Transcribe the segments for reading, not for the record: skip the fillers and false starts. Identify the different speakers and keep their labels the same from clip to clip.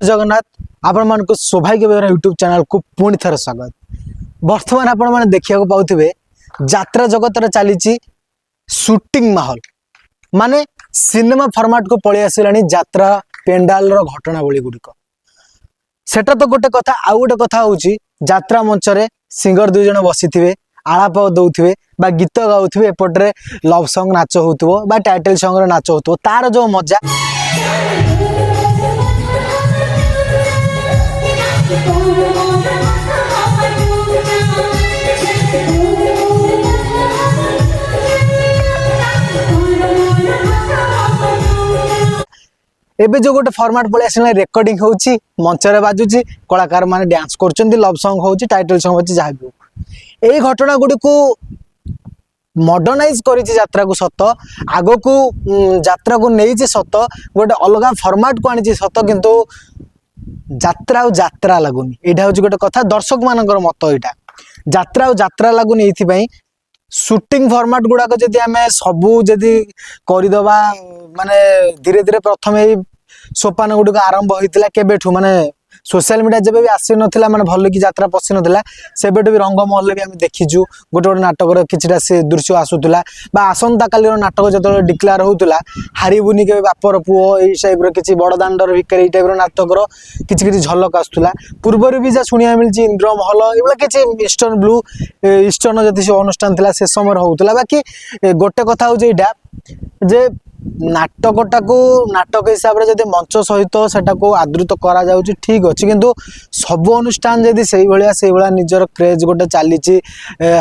Speaker 1: जगन्नाथ आपण मानक सौभाग्य बेहरा यूट्यूब चैनल को पुणी थर स्वागत। बर्तमान आपण मैंने देखा पाउथिबे यात्रा जगत रे चली शूटिंग माहौल माने सिनेमा फॉर्मेट को पळि आसिलानी यात्रा पेंडाल रो घटनावली गुड़िक सेटा तो गोटे कथा आउ गोटे कथा होची यात्रा मंच रे सिंगर दुई जन बसिथिबे आलाप दउथिबे बा गीत गाउथिबे एपटरे लव सॉन्ग नाच होतबो बा टाइटल सॉन्ग रे नाच होतबो तार जो मजा एबे जो गोटे फॉर्मेट पळि आसिला रेकॉर्डिंग होची मंच रे बाजुची कलाकार माने डांस करचंती लव सॉन्ग होची टाइटल सॉन्ग होची जाहा भी ए घटना गुडी को मॉडर्नाइज करिछि यात्रा को सत आगो को यात्रा को नेइछि सत गोटे अलगा फॉर्मेट को आनिछि सत किंतु यात्रा और यात्रा लागुनी एटा होची गोटे कथा दर्शक मानकर मत एटा यात्रा और यात्रा लागुनी एथि पई शूटिंग फॉर्मेट गुड़ा को जदि आमे सबू जदि करदबा माने धीरे धीरे प्रथम सोपान गुड़ी को आरंभ होता केबेठू माने सोशल मीडिया जब भी आसी नथिला माने भल की यात्रा पसी नथिला सेबेठू भी रंग महल भी आमे देखिजु गोटे गोटे नाटक किछिटा से दृश्य आसुतला बा आसंता काली नाटक जतले डिक्लेयर होतला हारिबुनी के बापर पुओ एई टाइप रो किछि बड़ दांडर भिकारी एई टाइप रो नाटक रो किछि किछि झलक आसुतला पूर्वर भी जा सुनिया मिलछि इंद्र महल एबला किछि ईस्टर्न ब्लू ईस्टर्न जति से अनुष्ठान थिला से समय होतला बाकी गोटे कथा हो जेइडा जे नाटकटा को नाटक हिसाब से मंच सहित सेटा को आदृत करा जाउची ठीक अच्छे किंतु सब अनुष्ठान जदि से भाया निजर क्रेज गोटे चली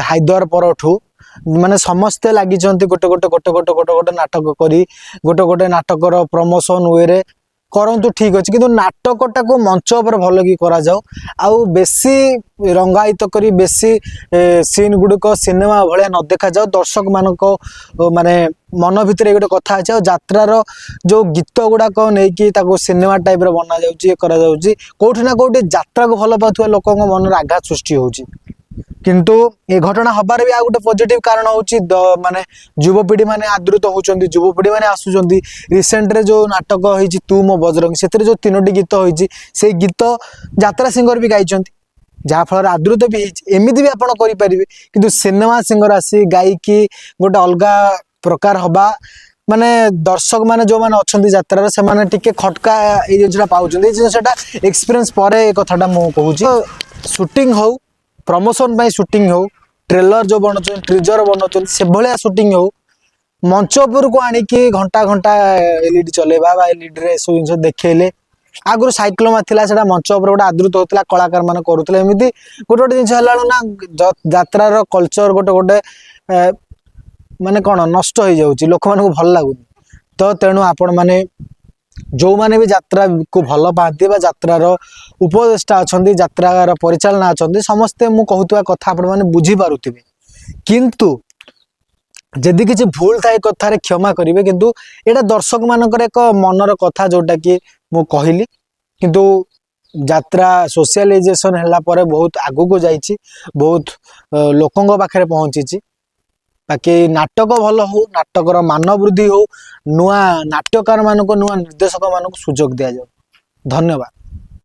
Speaker 1: हाइदर परठू माने समस्ते लगी गोटे गोटे गोटे गोटे गोटे गोटे नाटक करी गोटे गोटे नाटकर प्रमोशन वे रे करंतु ठीक अच्छे किंतु नाटकटा को मंच पर भल कि करा जाओ आउ बेसी रंगायित करी बेसी सीन गुड़िक सिनेमा भाया न देखा जाओ दर्शक मानक माने मन भितर गोटे कथा अच्छे यात्रार जो गीत गुड़ाक नहीं सिनेमा टाइप बना जाऊँगी कौटी ना कौटी यात्रा को भल पाथुवा लोक मन आघात सृष्टि होची किंतु ये घटना हबार भी आ गोटे पॉजिटिव कारण होची माने युवपीढ़ी माने आदृत होचंदी युवपीढ़ी माने आसुचंदी रिसेंट रे जो नाटक होईची तू मो बजरंग सेतरे जो तीनोटी गीत होईची से गीत यात्रा सिंगर भी गाइचंती जहाँ फल आदृत भी एमती भी आपड़ करें किंतु सिनेमा सिंगर आसी गायकी गोटे अलग प्रकार हवा माने दर्शक माने जो माने अच्छी यात्रा से माने टिके खटका ये जिनसा पाँच जिनसा एक्सपीरियंस पर कथाटा मुझे कहूँ शूटिंग हो प्रमोशन पाई शूटिंग हो ट्रेलर जो बनाऊँ ट्रिजर बनाऊँ से भाया शूटिंग हो मंच उपर को आणिकी घंटा घंटा एलईडी चलेबा बा एलईडी रे सब जिन देखले आगुरी साइक्लोमा थिला सेटा मंच उपर गोटे आदृत होता कलाकार मान करुले एमती गोटे गोटे जिन ना यात्रार कल्चर गोटे गोटे माने कौन नष्ट हो जाऊँगी लोक मान भल लगुनि तो तेणु आपण मैंने जो माने भी यात्रा को भल पाती यात्रार उपदेष्टा अच्छा यात्रार परिचालना अच्छा समस्ते मु कहूवा कथा आपण मैंने बुझीपारे किंतु जदि किसी भूल थाए कथार क्षमा करेंगे किंतु यहाँ दर्शक मानकर एक मनर कथा जोटा कि मु कहली किंतु यात्रा सोशलाइजेशन है बहुत आगू को जाइए बहुत लोकों पाखे पहुँची बाकी नाटक भल हो नाटकर मान वृद्धि हो नुआ नाट्यकार मानक नुआ निर्देशक मानक सुजोग दि जाओ। धन्यवाद।